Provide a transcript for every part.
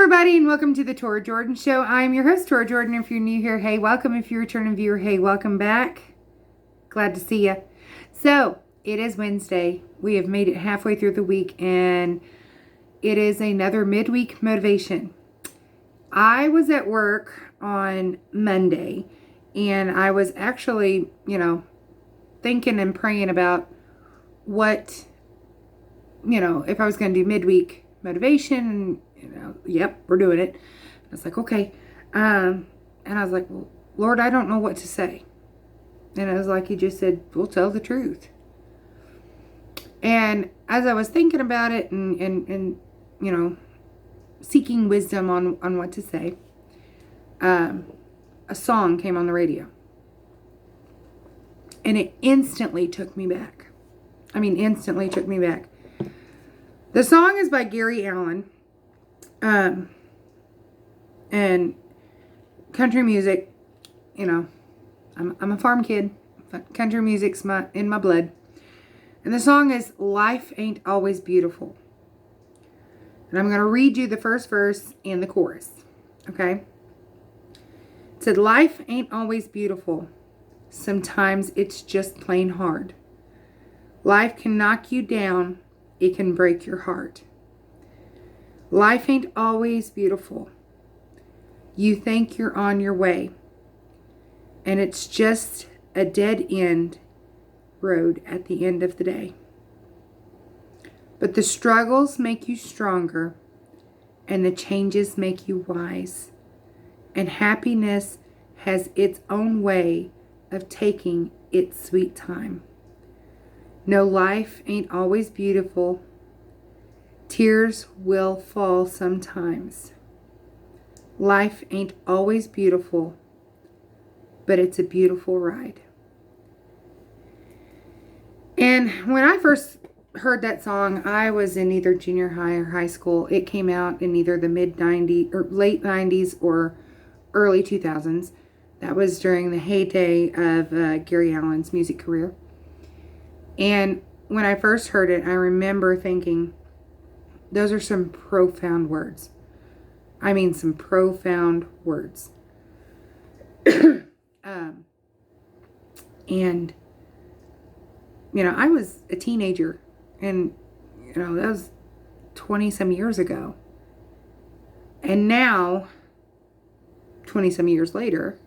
everybody, and welcome to the Tora Jordan Show. I am your host, Tora Jordan. If you're new here, hey, welcome. If you're a returning viewer, hey, welcome back. Glad to see you. So, it is Wednesday. We have made it halfway through the week, and it is another midweek motivation. I was at work on Monday, and I was actually, thinking and praying about what, if I was going to do midweek motivation, and, yep, we're doing it. I was like, okay. And I was like, well, Lord, I don't know what to say. And I was like, he just said, we'll tell the truth. And as I was thinking about it and seeking wisdom on what to say, a song came on the radio. And it instantly took me back. Instantly took me back. The song is by Gary Allan. And country music, I'm a farm kid. Country music's in my blood. And the song is Life Ain't Always Beautiful. And I'm going to read you the first verse and the chorus. Okay? It said, life ain't always beautiful. Sometimes it's just plain hard. Life can knock you down. It can break your heart. Life ain't always beautiful. You think you're on your way. And it's just a dead-end road at the end of the day. But the struggles make you stronger, and the changes make you wise. And happiness has its own way of taking its sweet time. No, life ain't always beautiful. Tears will fall sometimes. Life ain't always beautiful, but it's a beautiful ride. And when I first heard that song, I was in either junior high or high school. It came out in either the mid-90s or late 90s or early 2000s. That was during the heyday of Gary Allan's music career. And when I first heard it, I remember thinking, those are some profound words. Some profound words. And, I was a teenager, and, that was 20 some years ago. And now, 20 some years later,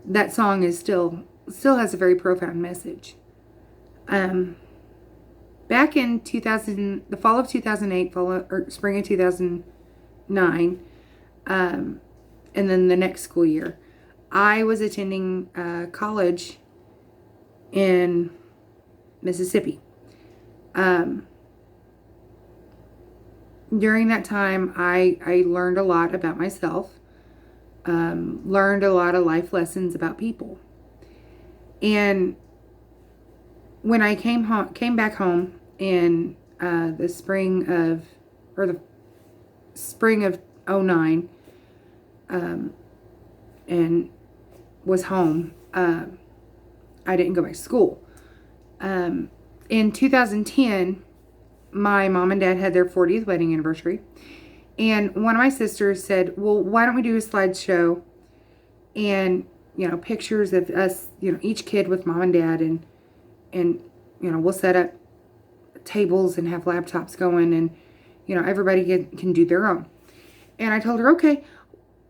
that song is still has a very profound message. Back in the fall of 2008, spring of 2009, and then the next school year, I was attending college in Mississippi. During that time, I learned a lot about myself, learned a lot of life lessons about people. And when I came back home in the spring of '09, and was home, I didn't go back to school. In 2010, my mom and dad had their 40th wedding anniversary, and one of my sisters said, well, why don't we do a slideshow and pictures of us, each kid with mom and dad, and we'll set up tables and have laptops going, and everybody can do their own. And I told her, okay.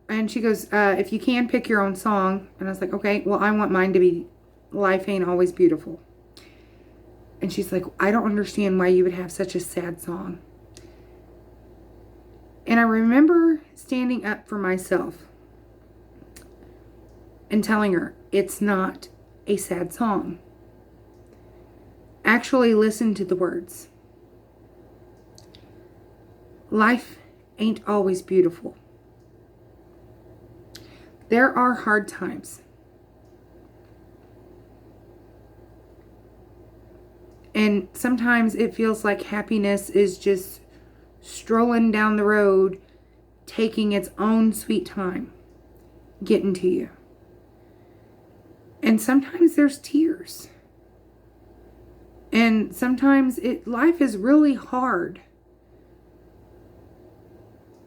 And she goes, if you can, pick your own song. And I was like, okay, well, I want mine to be Life Ain't Always Beautiful. And she's like, I don't understand why you would have such a sad song. And I remember standing up for myself and telling her, it's not a sad song. Actually listen to the words. Life ain't always beautiful. There are hard times. And sometimes it feels like happiness is just strolling down the road, taking its own sweet time, getting to you. And sometimes there's tears. And sometimes life is really hard.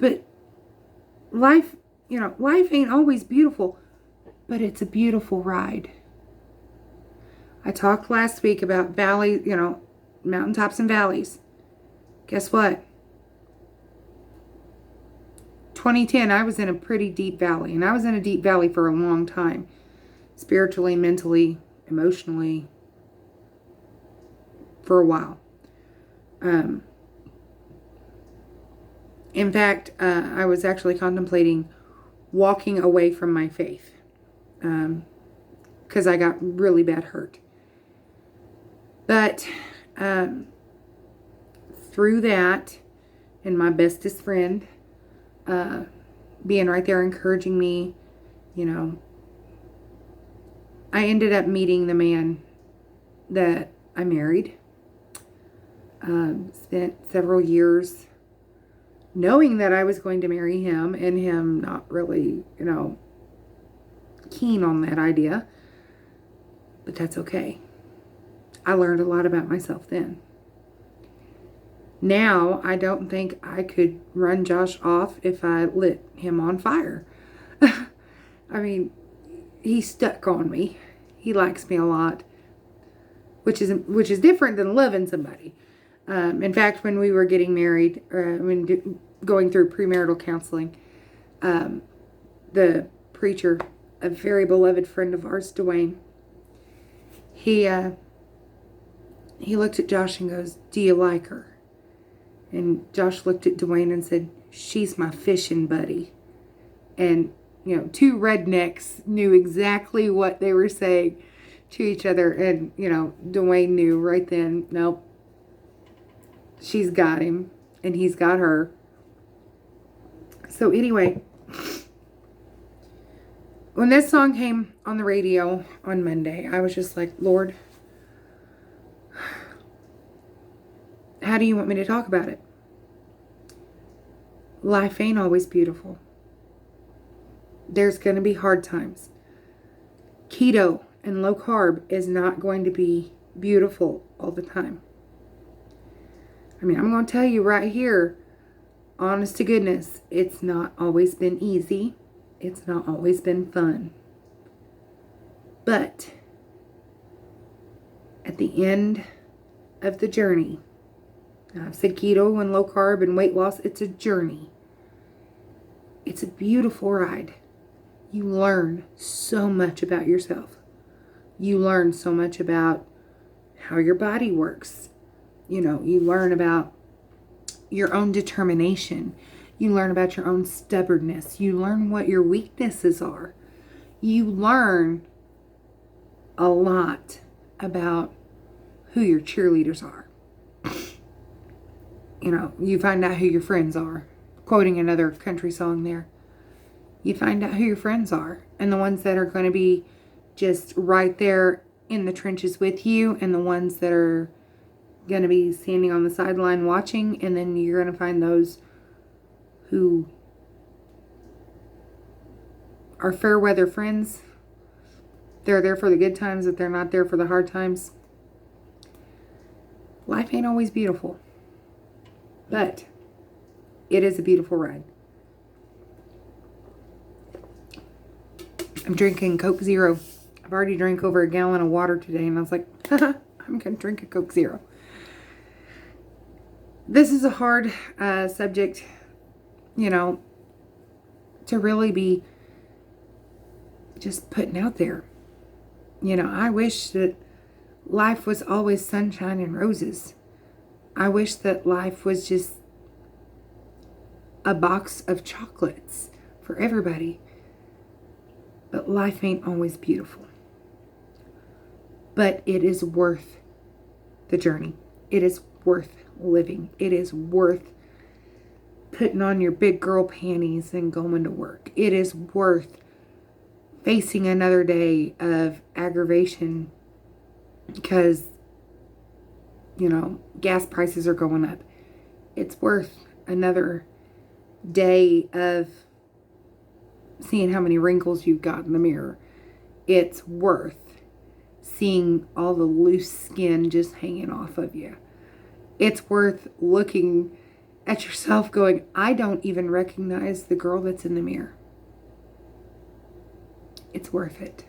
But life, life ain't always beautiful, but it's a beautiful ride. I talked last week about valleys, mountaintops and valleys. Guess what? 2010, I was in a pretty deep valley, and I was in a deep valley for a long time. Spiritually, mentally, emotionally, for a while. In fact, I was actually contemplating walking away from my faith because I got really bad hurt. But through that, and my bestest friend being right there encouraging me, I ended up meeting the man that I married. Spent several years knowing that I was going to marry him, and him not really, keen on that idea. But that's okay. I learned a lot about myself then. Now, I don't think I could run Josh off if I lit him on fire. I mean, he's stuck on me. He likes me a lot, which is different than loving somebody. In fact, when we were getting married, going through premarital counseling, the preacher, a very beloved friend of ours, Dwayne, he looked at Josh and goes, "Do you like her?" And Josh looked at Dwayne and said, "She's my fishing buddy." And, two rednecks knew exactly what they were saying to each other. And, Dwayne knew right then, nope, she's got him and he's got her. So anyway, when this song came on the radio on Monday, I was just like, Lord, how do you want me to talk about it? Life ain't always beautiful. There's going to be hard times. Keto and low carb is not going to be beautiful all the time. I'm going to tell you right here, honest to goodness, it's not always been easy. It's not always been fun. But at the end of the journey, I've said keto and low carb and weight loss, it's a journey. It's a beautiful ride. You learn so much about yourself. You learn so much about how your body works. You learn about your own determination. You learn about your own stubbornness. You learn what your weaknesses are. You learn a lot about who your cheerleaders are. You find out who your friends are. Quoting another country song there. You find out who your friends are. And the ones that are going to be just right there in the trenches with you. And the ones that are going to be standing on the sideline watching. And then you're going to find those who are fair weather friends. They're there for the good times, but they're not there for the hard times. Life ain't always beautiful. But it is a beautiful ride. I'm drinking Coke Zero. I've already drank over a gallon of water today, and I was like, I'm going to drink a Coke Zero. This is a hard subject, to really be just putting out there. I wish that life was always sunshine and roses. I wish that life was just a box of chocolates for everybody. But life ain't always beautiful. But it is worth the journey. It is worth living. It is worth putting on your big girl panties and going to work. It is worth facing another day of aggravation because, gas prices are going up. It's worth another day of seeing how many wrinkles you've got in the mirror. It's worth seeing all the loose skin just hanging off of you. It's worth looking at yourself going, I don't even recognize the girl that's in the mirror. It's worth it.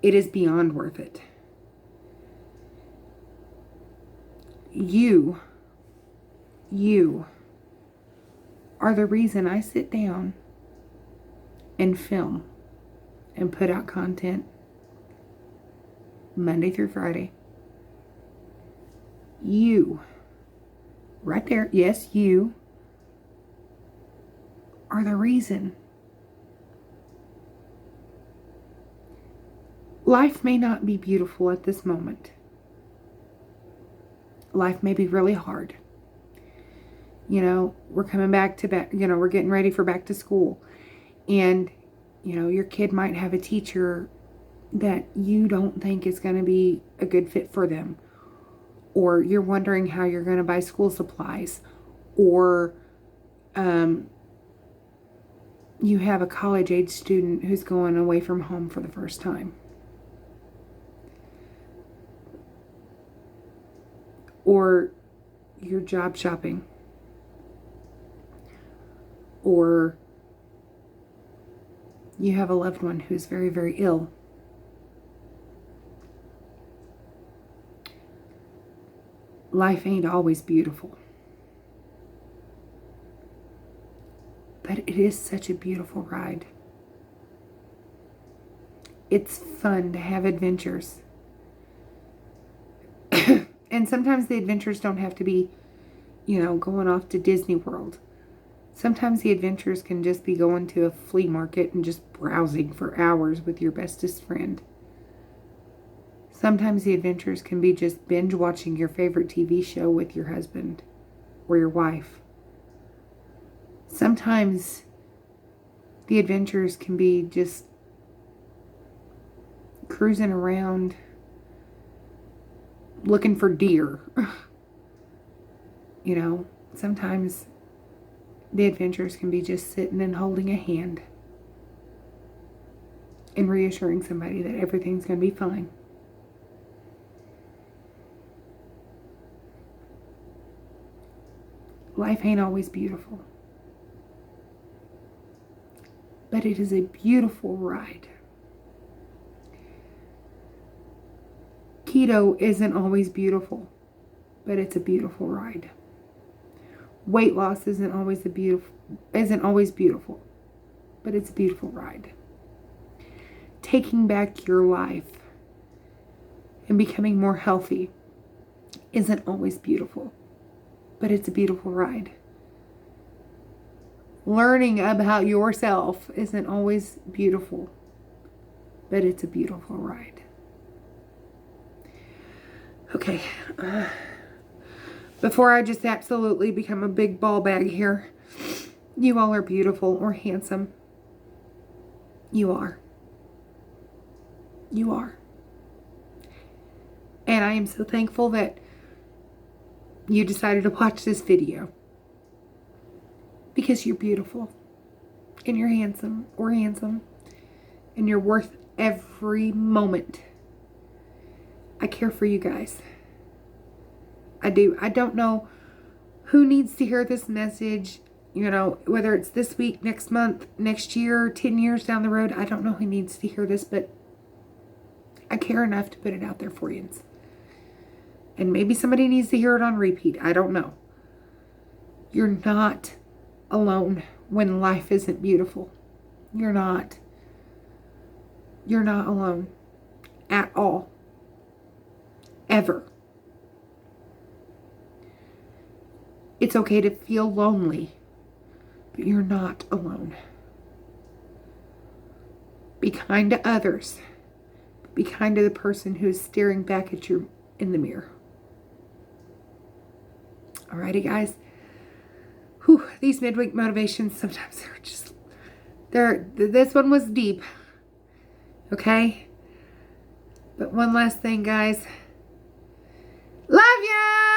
It is beyond worth it. You are the reason I sit down and film and put out content Monday through Friday. You, right there, yes, you are the reason. Life may not be beautiful at this moment. Life may be really hard. You know, we're coming back to we're getting ready for back to school. And, your kid might have a teacher that you don't think is going to be a good fit for them. Or you're wondering how you're going to buy school supplies. Or you have a college-age student who's going away from home for the first time. Or you're job shopping. Or you have a loved one who's very, very ill. Life ain't always beautiful. But it is such a beautiful ride. It's fun to have adventures. And sometimes the adventures don't have to be, going off to Disney World. Sometimes the adventures can just be going to a flea market and just browsing for hours with your bestest friend. Sometimes the adventures can be just binge watching your favorite TV show with your husband or your wife. Sometimes the adventures can be just cruising around looking for deer. Sometimes the adventures can be just sitting and holding a hand and reassuring somebody that everything's going to be fine. Life ain't always beautiful, but it is a beautiful ride. Keto isn't always beautiful, but it's a beautiful ride. Weight loss isn't always beautiful, but it's a beautiful ride. Taking back your life and becoming more healthy isn't always beautiful, but it's a beautiful ride. Learning about yourself isn't always beautiful, but it's a beautiful ride. Okay. Before I just absolutely become a big ball bag here, you all are beautiful or handsome. You are. You are. And I am so thankful that you decided to watch this video. Because you're beautiful. And you're handsome or handsome. And you're worth every moment. I care for you guys. I do. I don't know who needs to hear this message, whether it's this week, next month, next year, 10 years down the road. I don't know who needs to hear this, but I care enough to put it out there for you. And maybe somebody needs to hear it on repeat. I don't know. You're not alone when life isn't beautiful. You're not. You're not alone at all. Ever. It's okay to feel lonely, but you're not alone. Be kind to others. Be kind to the person who is staring back at you in the mirror. Alrighty, guys. Whew, these midweek motivations, sometimes this one was deep. Okay? But one last thing, guys. Love ya!